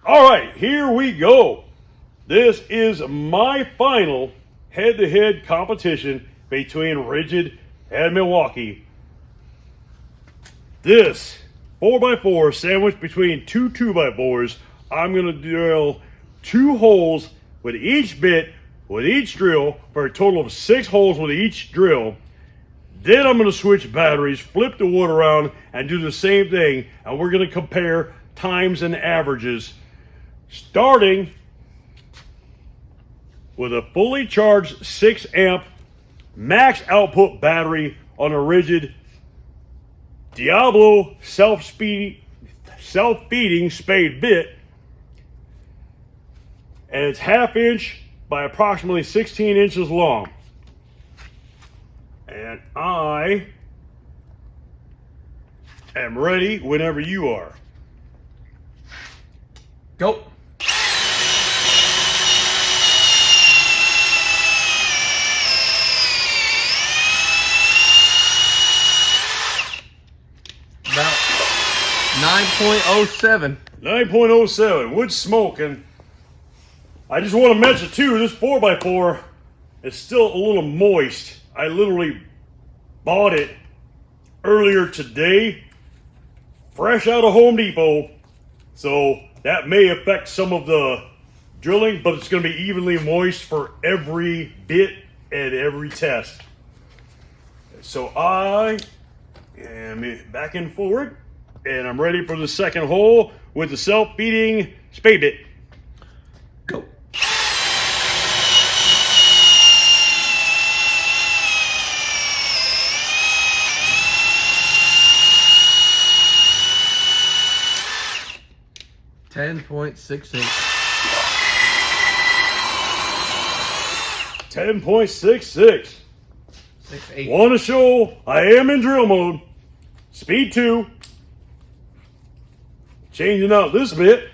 All right, here we go. This is my final head-to-head competition between Ridgid and Milwaukee. This 4x4 sandwiched between two 2x4s. I'm going to drill 2 holes with each bit, with each drill, for a total of 6 holes with each drill. Then I'm going to switch batteries, flip the wood around, and do the same thing. And we're going to compare times and averages, starting with a fully charged 6 amp max output battery on a Ridgid Diablo self-feeding spade bit, and it's 1/2 inch by approximately 16 inches long. And I am ready whenever you are. Go. About 9.07. 9.07, wood smoke. And I just want to mention too, this 4x4 is still a little moist. I literally bought it earlier today, fresh out of Home Depot. So that may affect some of the drilling, but it's going to be evenly moist for every bit and every test. So I am backing forward, and I'm ready for the second hole with the self-feeding spade bit. Go. $10.68. 10.66. 6.8. Want to show I am in drill mode. Speed 2. Changing out this bit.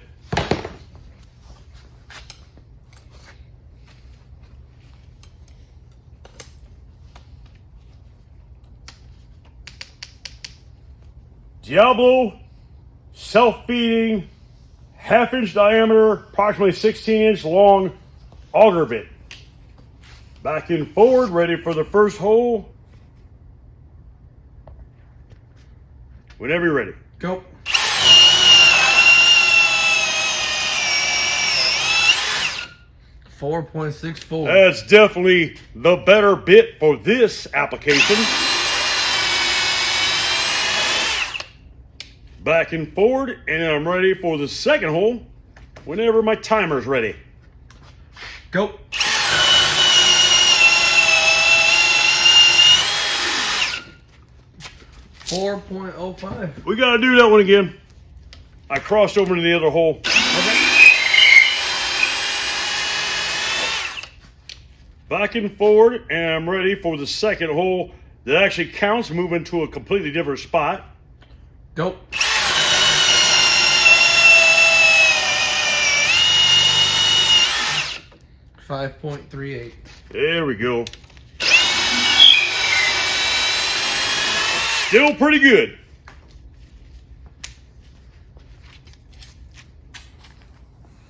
Diablo self-feeding 1/2 inch diameter, approximately 16 inch long auger bit. Back and forward, ready for the first hole. Whenever you're ready. Go. $4.64. That's definitely the better bit for this application. Back and forward, and I'm ready for the second hole whenever my timer's ready. Go. $4.05. We got to do that one again. I crossed over to the other hole. Okay. Back and forward, and I'm ready for the second hole that actually counts, moving to a completely different spot. Go. $5.38. There we go. Still pretty good.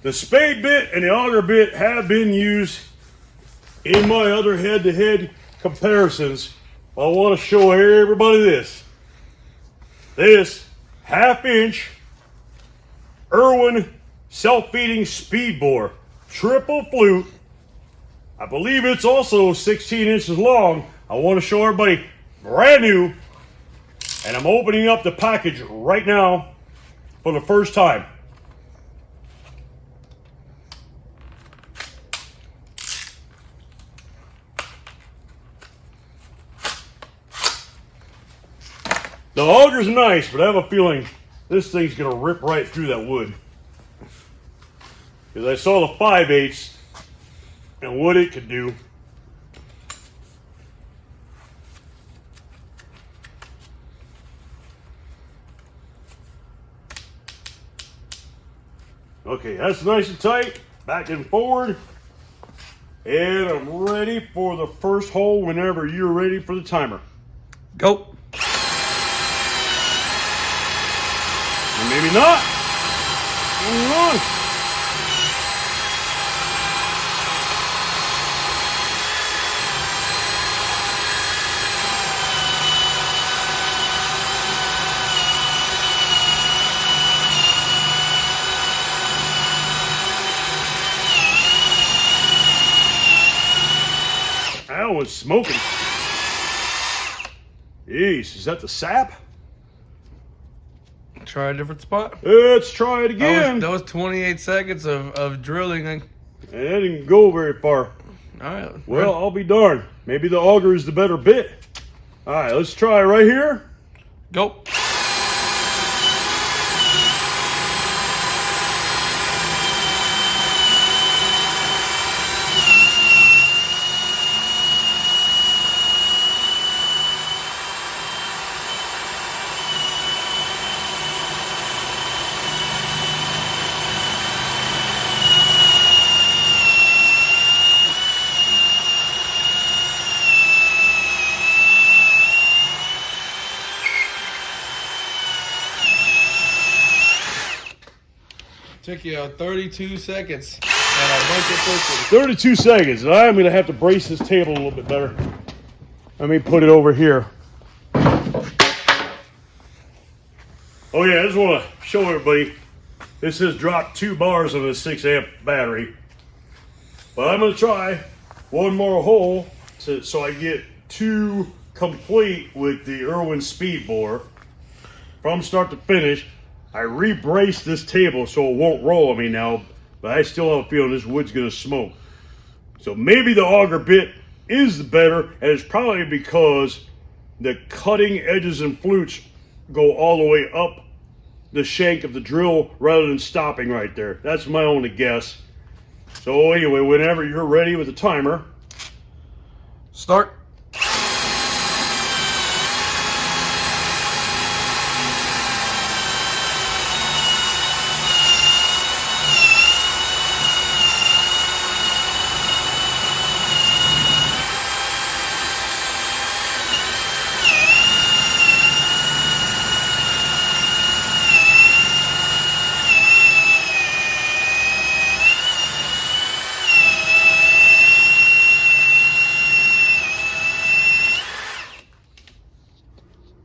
The spade bit and the auger bit have been used in my other head-to-head comparisons. I want to show everybody this. This 1/2 inch Irwin self-feeding speed bore, triple flute. I believe it's also 16 inches long. I want to show everybody brand new, and I'm opening up the package right now for the first time. The auger's nice, but I have a feeling this thing's gonna rip right through that wood. Because I saw the 5/8 and what it could do. Okay, that's nice and tight. Back and forward. And I'm ready for the first hole whenever you're ready for the timer. Go. Or maybe not. Moving on. it's smoking. Jeez, is that the sap? Try a different spot. Let's try it again. That was 28 seconds of drilling. And that didn't go very far. All right. Well, I'll be darned. Maybe the auger is the better bit. All right, let's try right here. Go. Took you 32 seconds and a bunch of pushing. 32 seconds. And I'm going to have to brace this table a little bit better. Let me put it over here. Oh yeah, I just want to show everybody. This has dropped 2 bars on a 6 amp battery. But I'm going to try one more hole so I get 2 complete with the Irwin speed bore. From start to finish. I re-braced this table so it won't roll on me now, but I still have a feeling this wood's going to smoke. So maybe the auger bit is the better, and it's probably because the cutting edges and flutes go all the way up the shank of the drill rather than stopping right there. That's my only guess. So anyway, whenever you're ready with the timer. Start.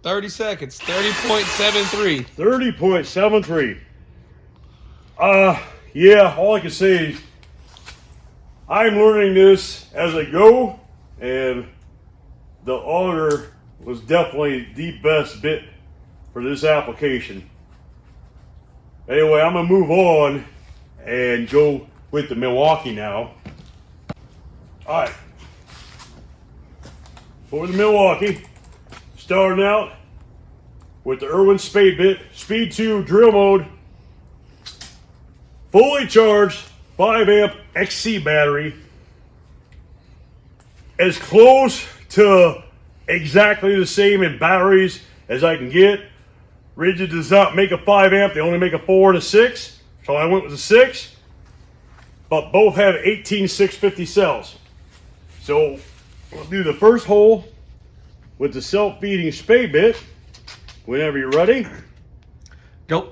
$30 seconds. 30.73. 30.73. Yeah, all I can say is I'm learning this as I go, and the auger was definitely the best bit for this application. Anyway, I'm gonna move on and go with the Milwaukee now. All right, for the Milwaukee, starting out with the Irwin spade bit, speed 2 drill mode, fully charged 5 amp XC battery, as close to exactly the same in batteries as I can get. Ridgid does not make a 5 amp, they only make a 4 and a 6, so I went with the 6, but both have 18650 cells. So we'll do the first hole with the self-feeding spade bit. Whenever you're ready. Go.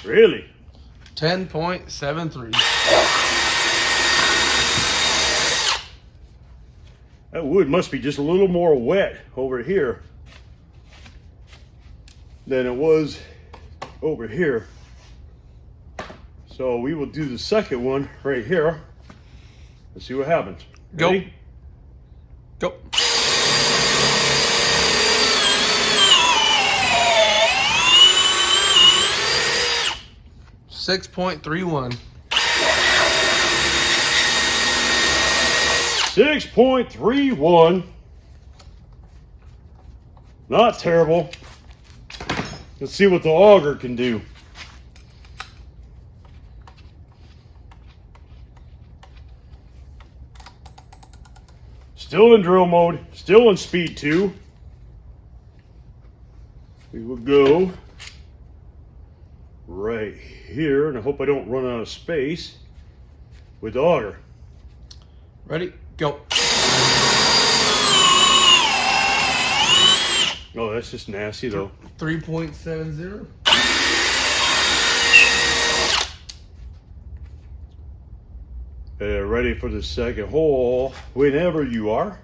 Really? 10.73. That wood must be just a little more wet over here than it was over here. So we will do the second one right here. Let's see what happens. Ready? Go. 6.31. 6.31. Not terrible. Let's see what the auger can do. Still in drill mode, still in speed 2. We will go right here, and I hope I don't run out of space with the auger. Ready? Go. Oh, that's just nasty though. 3.70. Ready for the second hole whenever you are,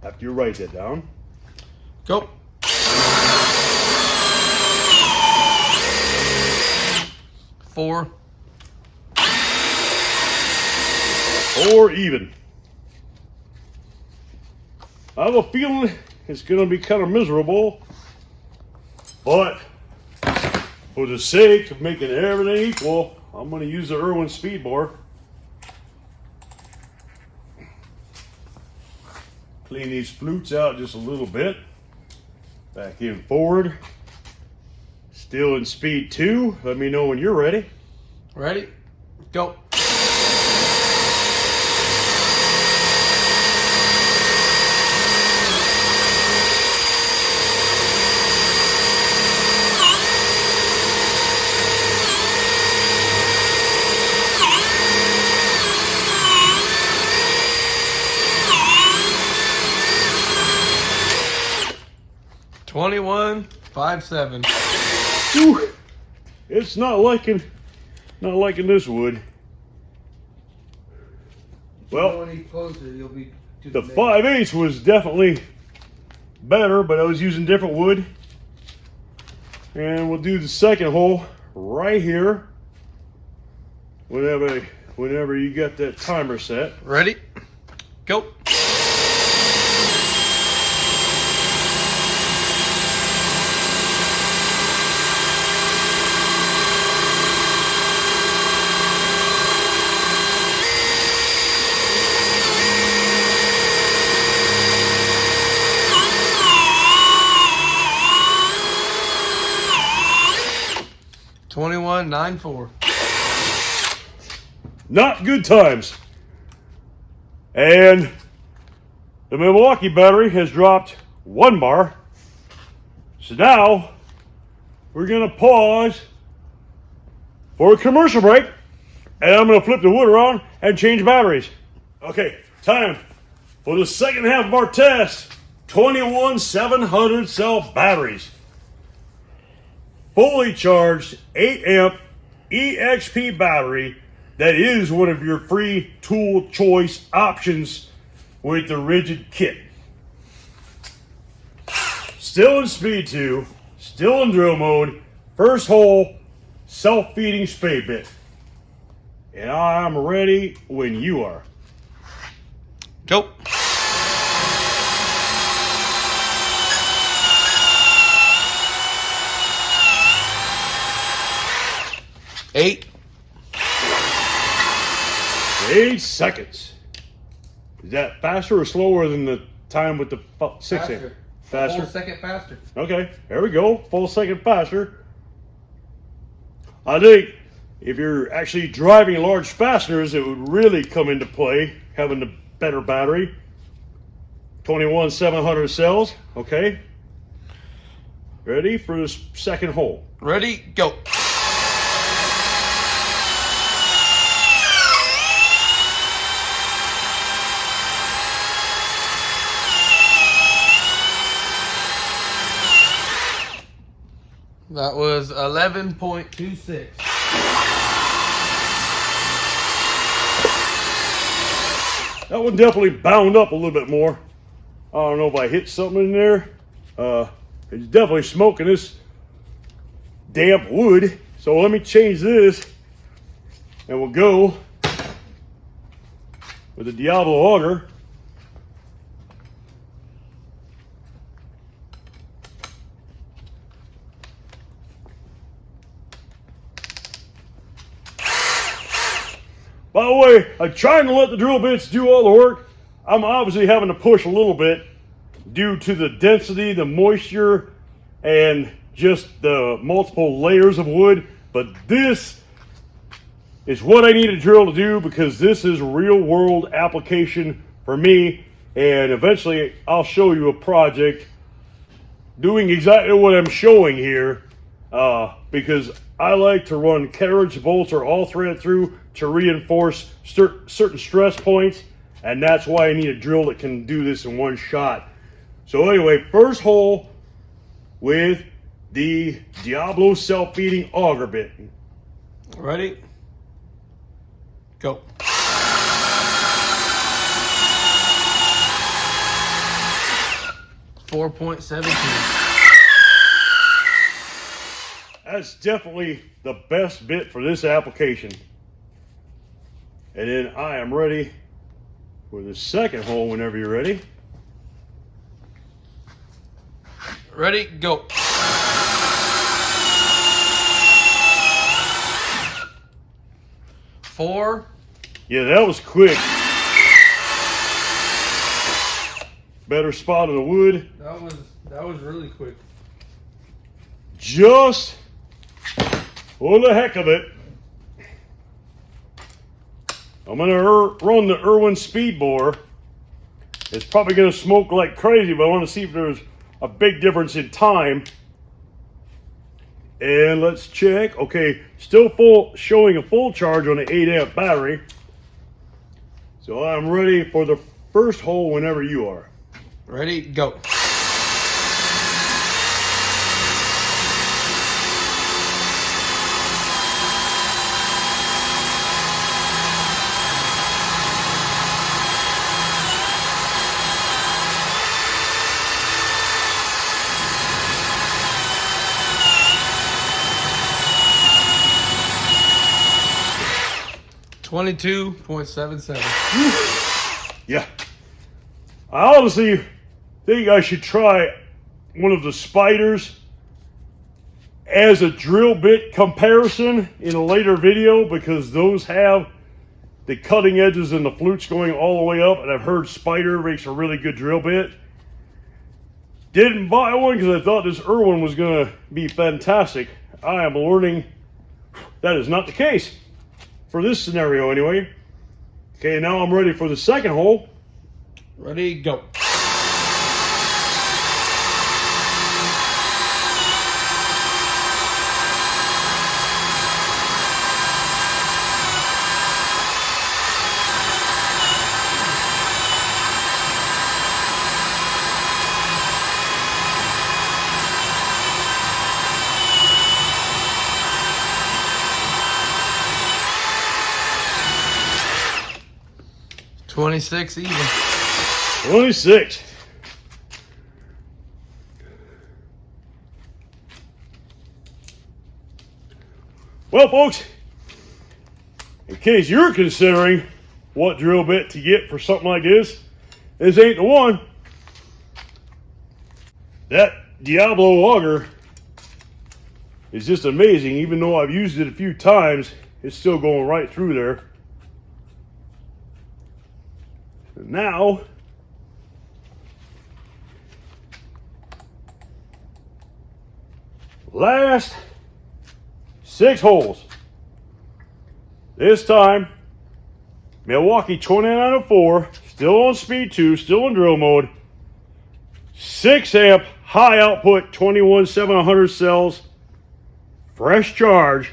after you write that down. Go. 4. 4 even. I have a feeling it's going to be kind of miserable, but for the sake of making everything equal, I'm going to use the Irwin speed bar. Clean these flutes out just a little bit. Back in forward. Still in speed 2. Let me know when you're ready. Ready? Go. $21.57. Whew. It's not liking this wood. Well, when you closer, you'll be to the 5/8 was definitely better, but I was using different wood. And we'll do the second hole right here. Whenever you got that timer set. Ready? Go. $21.94. Not good times. And the Milwaukee battery has dropped 1 bar. So now we're going to pause for a commercial break. And I'm going to flip the wood around and change batteries. Okay, time for the second half of our test. 21 700 cell batteries. Fully charged 8 amp EXP battery that is one of your free tool choice options with the Ridgid kit. Still in speed 2, still in drill mode, first hole, self-feeding spade bit. And I'm ready when you are. Go. Eight 8 seconds. Is that faster or slower than the time with the 6 amp? Faster. Full second faster. Okay, there we go. Full second faster. I think if you're actually driving large fasteners, it would really come into play having the better battery. 21 700 cells. Okay. Ready for the second hole. Ready? Go. That was 11.26. That one definitely bound up a little bit more. I don't know if I hit something in there. It's definitely smoking this damp wood. So let me change this and we'll go with the Diablo auger. By the way, I'm trying to let the drill bits do all the work. I'm obviously having to push a little bit due to the density, the moisture, and just the multiple layers of wood. But this is what I need a drill to do because this is real world application for me. And eventually I'll show you a project doing exactly what I'm showing here because I like to run carriage bolts or all thread through to reinforce certain stress points, and that's why I need a drill that can do this in one shot. So anyway, first hole with the Diablo self-feeding auger bit. Ready? Go. $4.17. That's definitely the best bit for this application. And then I am ready for the second hole whenever you're ready. Ready, go. Four. Yeah, that was quick. Better spot on the wood. That was really quick. Just for the heck of it, I'm gonna run the Irwin speed bore. It's probably gonna smoke like crazy, but I want to see if there's a big difference in time. And let's check. Okay, still showing a full charge on the 8 amp battery. So I'm ready for the first hole whenever you are. Ready, go. $22.77. Yeah. I honestly think I should try one of the spiders as a drill bit comparison in a later video, because those have the cutting edges and the flutes going all the way up, and I've heard spider makes a really good drill bit. Didn't buy one because I thought this Irwin was going to be fantastic. I am learning that is not the case. For this scenario anyway. Okay, now I'm ready for the second hole. Ready, go. $26 even. 26. Well, folks, in case you're considering what drill bit to get for something like this ain't the one. That Diablo auger is just amazing. Even though I've used it a few times, it's still going right through there. And now, last 6 holes. This time, Milwaukee 2904, still on speed 2, still in drill mode. 6 amp, high output, 21700 cells, fresh charge.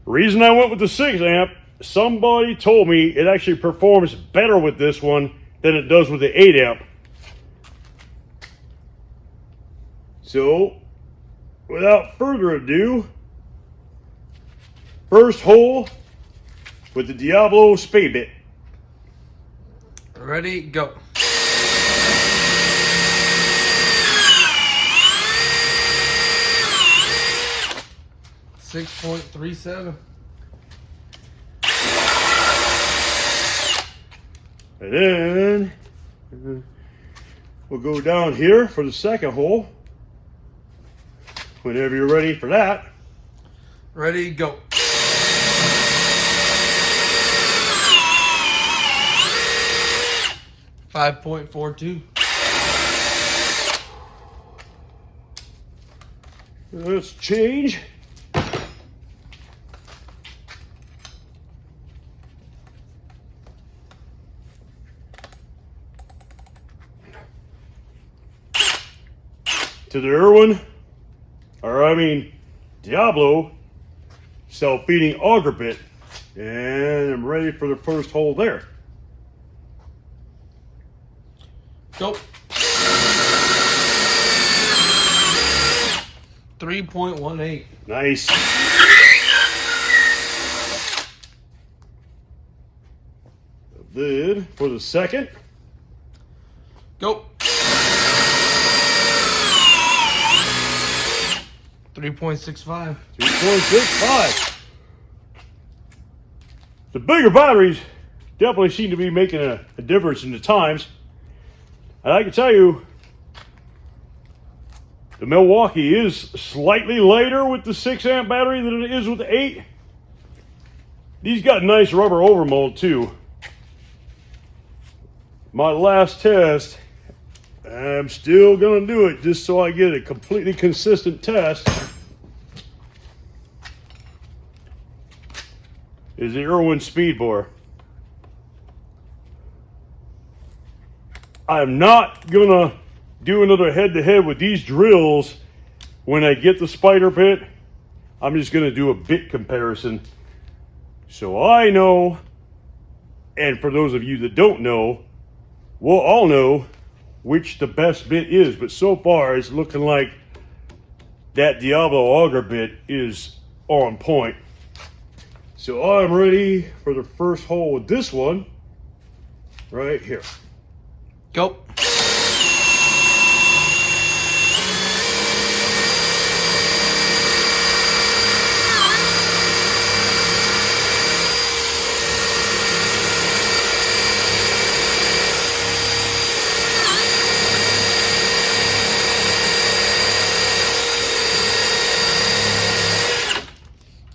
Reason I went with the 6 amp, somebody told me it actually performs better with this one than it does with the 8 amp. So, without further ado, first hole with the Diablo spade bit. Ready, go. $6.37. And then we'll go down here for the second hole. Whenever you're ready for that. Ready, go. $5.42. Let's change. To the Irwin, or I mean Diablo self-feeding auger bit, and I'm ready for the first hole there. Go. 3.18. Nice. Then for the second. Go. 3.65. 3.65. The bigger batteries definitely seem to be making a difference in the times. And I can tell you, the Milwaukee is slightly lighter with the 6 amp battery than it is with the 8. These got nice rubber overmold too. My last test, I'm still gonna do it just so I get a completely consistent test, is the Irwin speed bore. I'm not gonna do another head-to-head with these drills when I get the spider bit. I'm just gonna do a bit comparison. So I know, and for those of you that don't know, we'll all know which the best bit is. But so far, it's looking like that Diablo auger bit is on point. So I'm ready for the first hole with this one right here. Go.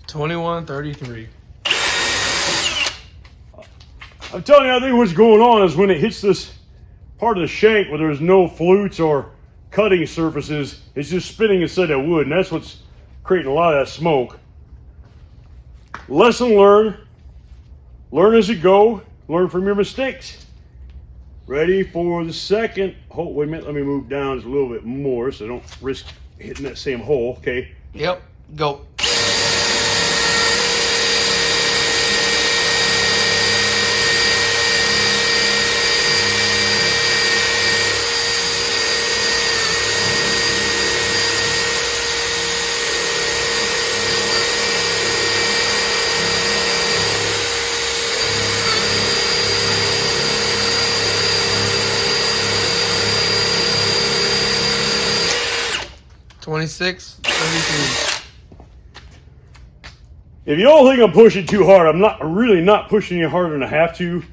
$21.33. I'm telling you, I think what's going on is when it hits this part of the shank where there's no flutes or cutting surfaces, it's just spinning inside that wood, and that's what's creating a lot of that smoke. Lesson learned. Learn as you go. Learn from your mistakes. Ready for the second hole. Wait a minute, let me move down just a little bit more so I don't risk hitting that same hole. Okay. Yep. Go. $26.33. If you all think I'm pushing too hard, I'm really not pushing you harder than I have to.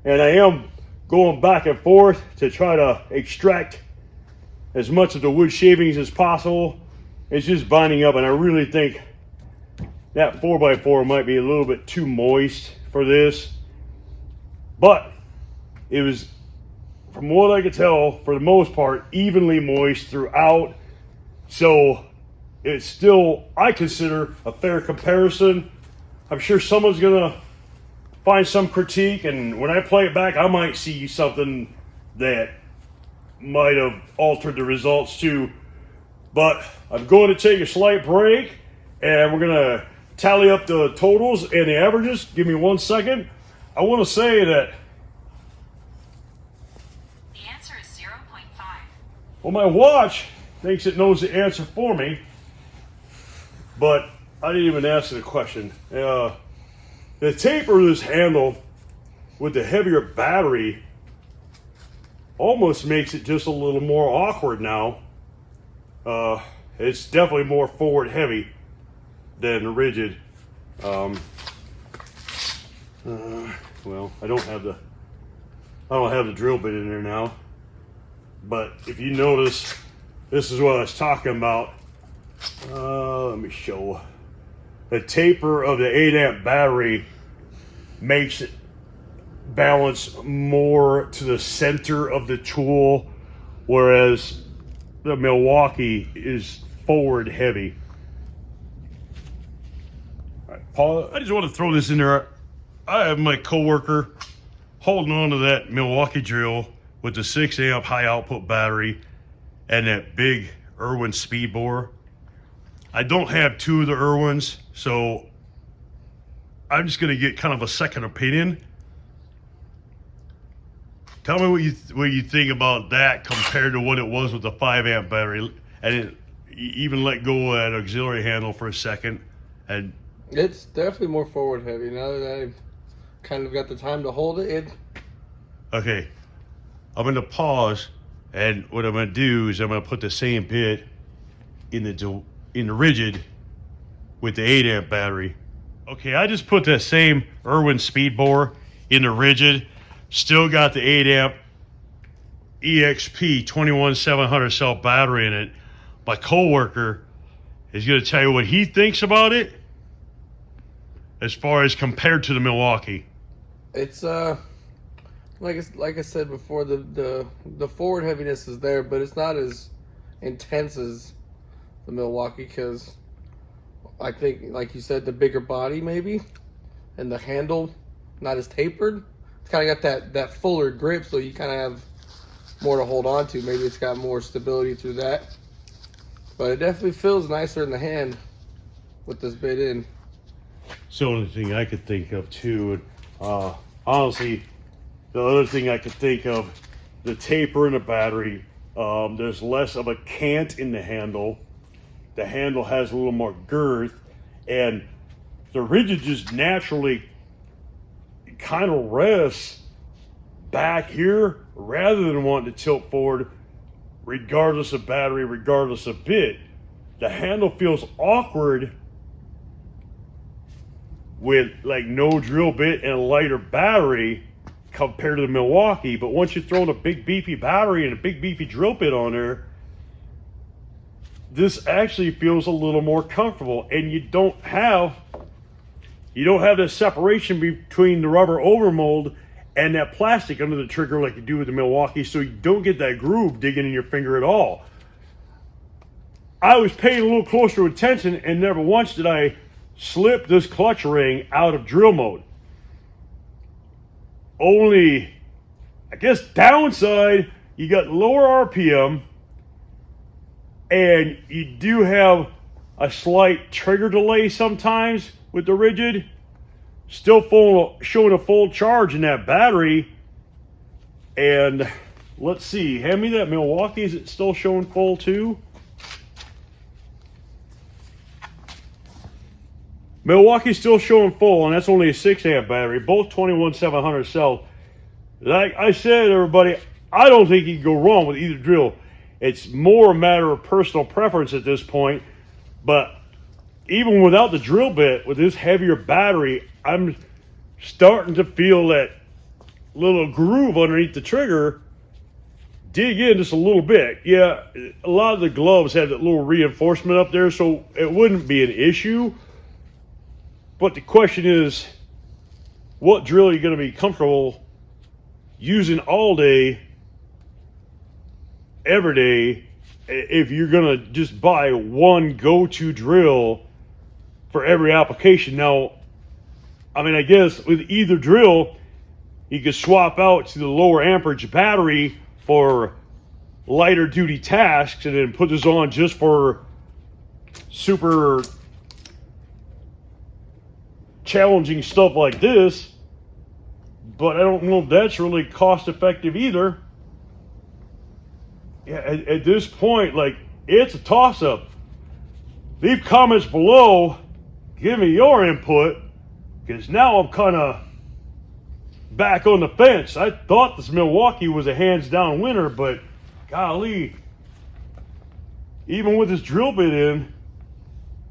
And I am going back and forth to try to extract as much of the wood shavings as possible. It's just binding up, and I really think that 4x4 might be a little bit too moist for this. But it was, from what I could tell, for the most part, evenly moist throughout. So it's still, I consider, a fair comparison. I'm sure someone's gonna find some critique, and when I play it back, I might see something that might have altered the results too. But I'm going to take a slight break, and we're gonna tally up the totals and the averages. Give me 1 second. I want to say that the answer is 0.5. well, my watch thinks it knows the answer for me, but I didn't even ask it a question. The taper of this handle with the heavier battery almost makes it just a little more awkward now. It's definitely more forward heavy than Ridgid. Well, I don't have the drill bit in there now, but if you notice, this is what I was talking about. Let me show. The taper of the 8 amp battery makes it balance more to the center of the tool, whereas the Milwaukee is forward heavy. All right, Paul, I just want to throw this in there. I have my coworker holding on to that Milwaukee drill with the 6 amp high output battery and that big Irwin speed bore. I don't have 2 of the Irwins, so I'm just gonna get kind of a second opinion. Tell me what you think about that compared to what it was with the 5 amp battery. And even let go of that auxiliary handle for a second. And It's definitely more forward heavy now that I've kind of got the time to hold it. okay, I'm gonna pause, and what I'm gonna do is I'm gonna put the same bit in the in the Ridgid with the 8 amp battery. Okay, I just put that same Irwin speed bore in the Ridgid. Still got the 8 amp EXP 21700 cell battery in it. My coworker is going to tell you what he thinks about it as far as compared to the Milwaukee. It's like I said before, the forward heaviness is there, but it's not as intense as the Milwaukee, because I think, like you said, the bigger body maybe, and the handle not as tapered. It's kind of got that fuller grip, so you kind of have more to hold on to. Maybe it's got more stability through that, but it definitely feels nicer in the hand with this bit in. It's the only thing I could think of too. And honestly, the other thing I could think of, the taper in the battery. There's less of a cant in the handle. The handle has a little more girth, and the Ridgid just naturally kind of rests back here rather than wanting to tilt forward, regardless of battery, regardless of bit. The handle feels awkward with like no drill bit and a lighter battery compared to the Milwaukee. But once you throw in a big beefy battery and a big beefy drill bit on there, this actually feels a little more comfortable, and you don't have the separation between the rubber overmold and that plastic under the trigger like you do with the Milwaukee, so you don't get that groove digging in your finger at all. I was paying a little closer attention, and never once did I slip this clutch ring out of drill mode. Only, I guess, downside, you got lower RPM, and you do have a slight trigger delay sometimes with the Ridgid. Still showing a full charge in that battery. And let's see, hand me that Milwaukee. Is it still showing full too? Milwaukee's still showing full, and that's only a 6 amp battery, both 21700 cell. Like I said, everybody, I don't think you can go wrong with either drill. It's more a matter of personal preference at this point. But even without the drill bit, with this heavier battery, I'm starting to feel that little groove underneath the trigger dig in just a little bit. Yeah, a lot of the gloves have that little reinforcement up there, so it wouldn't be an issue. But the question is, what drill are you going to be comfortable using all day, every day, if you're going to just buy one go-to drill for every application? Now, I mean, I guess with either drill, you could swap out to the lower amperage battery for lighter duty tasks, and then put this on just for super challenging stuff like this. But I don't know if that's really cost effective either. Yeah, at this point, like, it's a toss up. Leave comments below, give me your input, because now I'm kind of back on the fence. I thought this Milwaukee was a hands down winner, but golly, even with this drill bit in,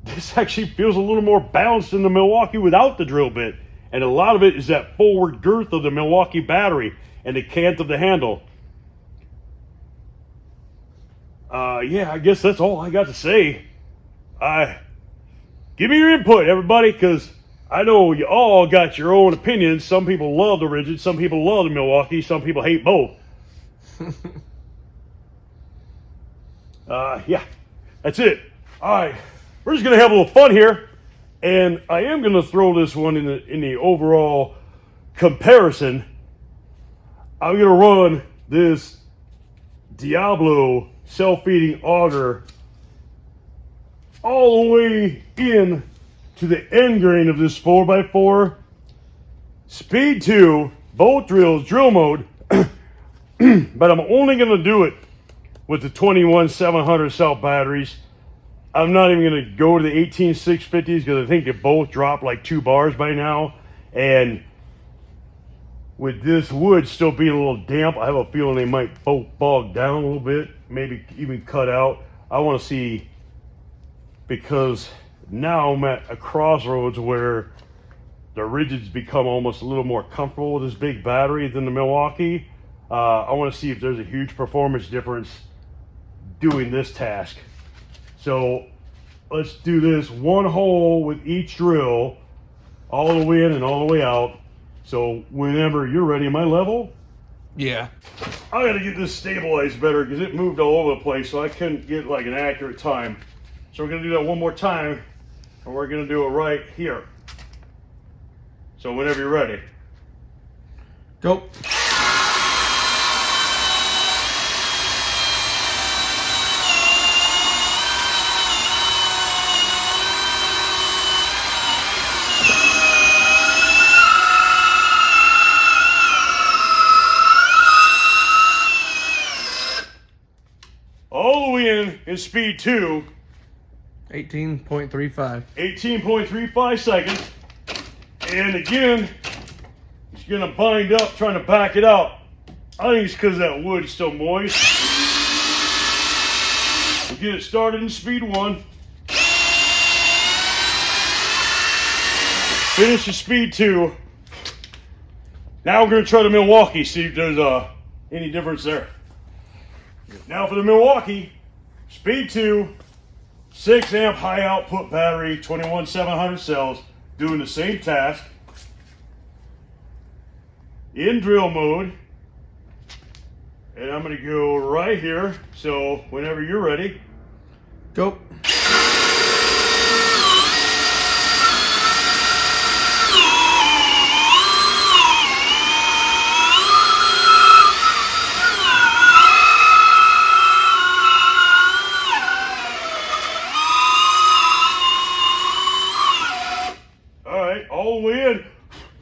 this actually feels a little more balanced than the Milwaukee without the drill bit. And a lot of it is that forward girth of the Milwaukee battery and the cant of the handle. Yeah, I guess that's all I got to say. Give me your input, everybody, because I know you all got your own opinions. Some people love the Ridgid, some people love the Milwaukee, some people hate both. Yeah, that's it. All right, we're just gonna have a little fun here, and I am gonna throw this one in the overall comparison. I'm gonna run this Diablo self-feeding auger all the way in to the end grain of this 4x4. Speed 2, both drills, drill mode. But I'm only going to do it with the 21700 cell batteries. I'm not even going to go to the 18650s because I think they both drop like 2 bars by now. And with this wood still being a little damp, I have a feeling they might both bog down a little bit, maybe even cut out. I want to see because now I'm at a crossroads where the Ridgid's become almost a little more comfortable with this big battery than the Milwaukee. I want to see if there's a huge performance difference doing this task. So let's do this one hole with each drill, all the way in and all the way out. So whenever you're ready, am I level? Yeah. I gotta get this stabilized better because it moved all over the place, so I couldn't get like an accurate time. So we're gonna do that one more time, and we're gonna do it right here. So whenever you're ready. Go. All the way in speed 2. 18.35. 18.35 seconds. And again, it's gonna bind up trying to back it out. I think it's because that wood's still moist. We'll get it started in speed 1. Finish in speed 2. Now we're gonna try the Milwaukee, see if there's any difference there. Now for the Milwaukee, speed 2, 6 amp high output battery, 21700 cells, doing the same task. In drill mode. And I'm gonna go right here. So whenever you're ready. Go. All the way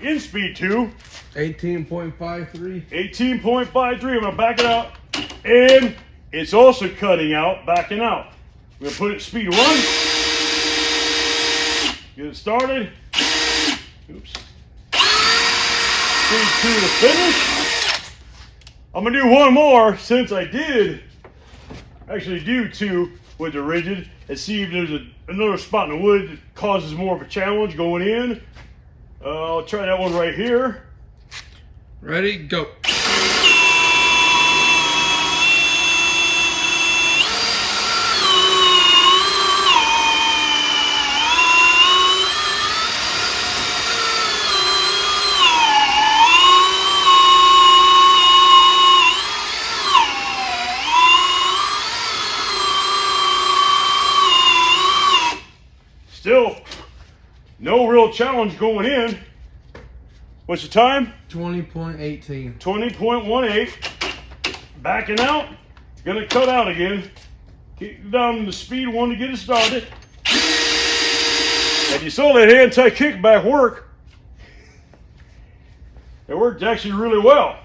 in speed 2. 18.53. 18.53. I'm gonna back it out. And it's also cutting out, backing out. We're gonna put it at speed 1. Get it started. Oops. Speed 2 to finish. I'm gonna do one more since I did actually do 2 with the Ridgid and see if there's another spot in the wood that causes more of a challenge going in. I'll try that one right here. Ready? Go. Still, no real challenge going in. What's the time? 20.18. 20.18. Backing out. Gonna cut out again. Keep down to speed 1 to get it started. And you saw that anti-kickback work. It worked actually really well.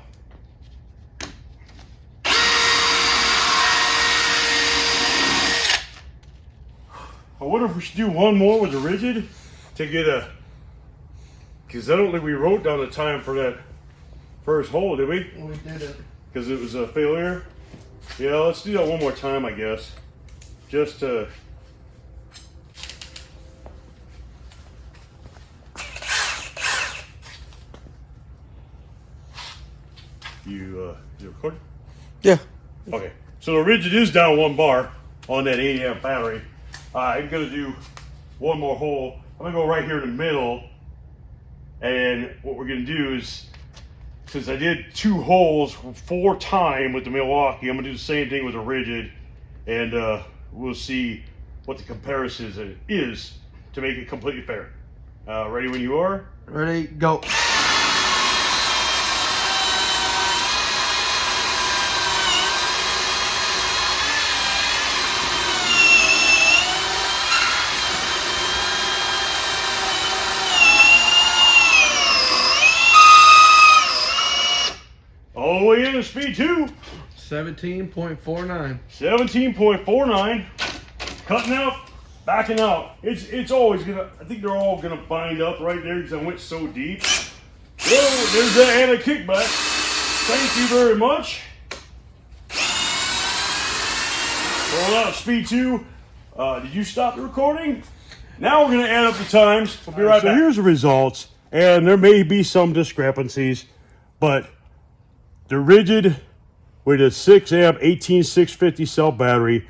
I wonder if we should do one more with the Ridgid to get a, because I don't think we wrote down the time for that first hole, did we? We did it. Because it was a failure. Yeah, let's do that one more time, I guess. Just to. You recording? Yeah. Okay. So the Ridgid is down 1 bar on that 8 amp battery. I'm gonna do one more hole. I'm gonna go right here in the middle. And what we're gonna do is, since I did 2 holes 4 times with the Milwaukee, I'm gonna do the same thing with the Ridgid, and we'll see what the comparison is to make it completely fair. Ready when you are? Ready? Go. All the way in to speed 2. 17.49. 17.49. Cutting out, backing out. It's always gonna, I think they're all gonna bind up right there because I went so deep. Well, there's that anti-kickback. Thank you very much. Roll out speed 2. Did you stop the recording? Now we're going to add up the times. We'll be right back. So here's the results, and there may be some discrepancies, but the Ridgid with a 6 amp 18650 cell battery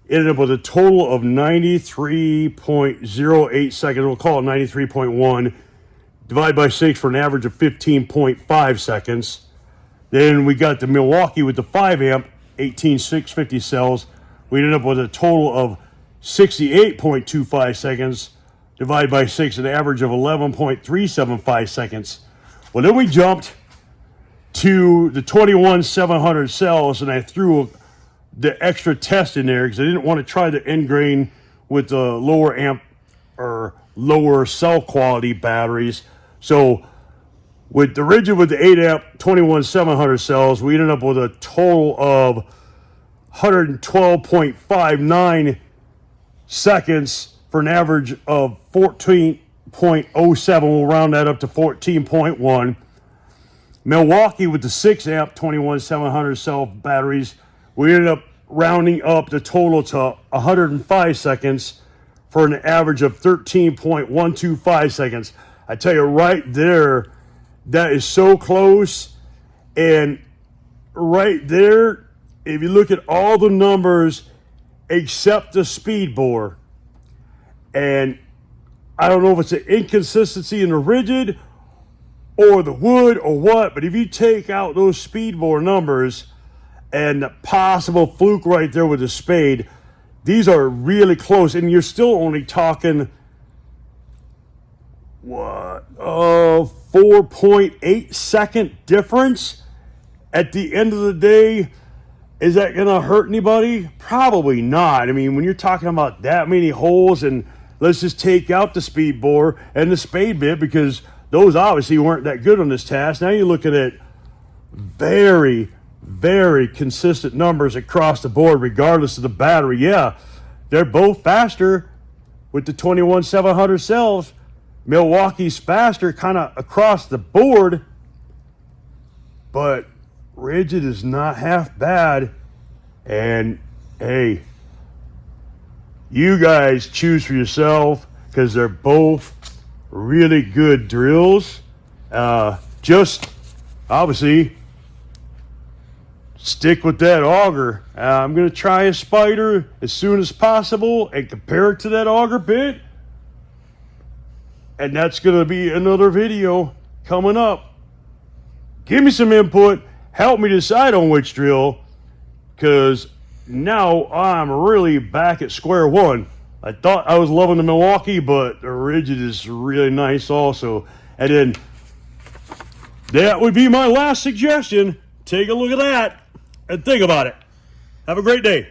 ended up with a total of 93.08 seconds. We'll call it 93.1. Divide by 6 for an average of 15.5 seconds. Then we got the Milwaukee with the 5 amp 18650 cells. We ended up with a total of 68.25 seconds. Divide by 6, an average of 11.375 seconds. Well, then we jumped to the 21700 cells, and I threw the extra test in there because I didn't want to try the Endgrain with the lower amp or lower cell quality batteries. So with the Ridgid with the 8 amp 21700 cells, we ended up with a total of 112.59 seconds for an average of 14.07. We'll round that up to 14.1. Milwaukee with the 6 amp 21700 cell batteries, we ended up rounding up the total to 105 seconds for an average of 13.125 seconds. I tell you right there, that is so close. And right there, if you look at all the numbers except the speed bore, and I don't know if it's an inconsistency in the Ridgid or the wood or what, but if you take out those speed bore numbers and the possible fluke right there with the spade, these are really close, and you're still only talking 4.8 second difference. At the end of the day, is that going to hurt anybody? Probably not. I mean, when you're talking about that many holes, and let's just take out the speed bore and the spade bit because those obviously weren't that good on this task. Now you're looking at very, very consistent numbers across the board regardless of the battery. Yeah, they're both faster with the 21700 cells. Milwaukee's faster kind of across the board, but Ridgid is not half bad. And hey, you guys choose for yourself because they're both really good drills. Just obviously stick with that auger. I'm going to try a spider as soon as possible and compare it to that auger bit. And that's going to be another video coming up. Give me some input. Help me decide on which drill, because now I'm really back at square one. I thought I was loving the Milwaukee, but the Ridgid is really nice also. And then that would be my last suggestion. Take a look at that and think about it. Have a great day.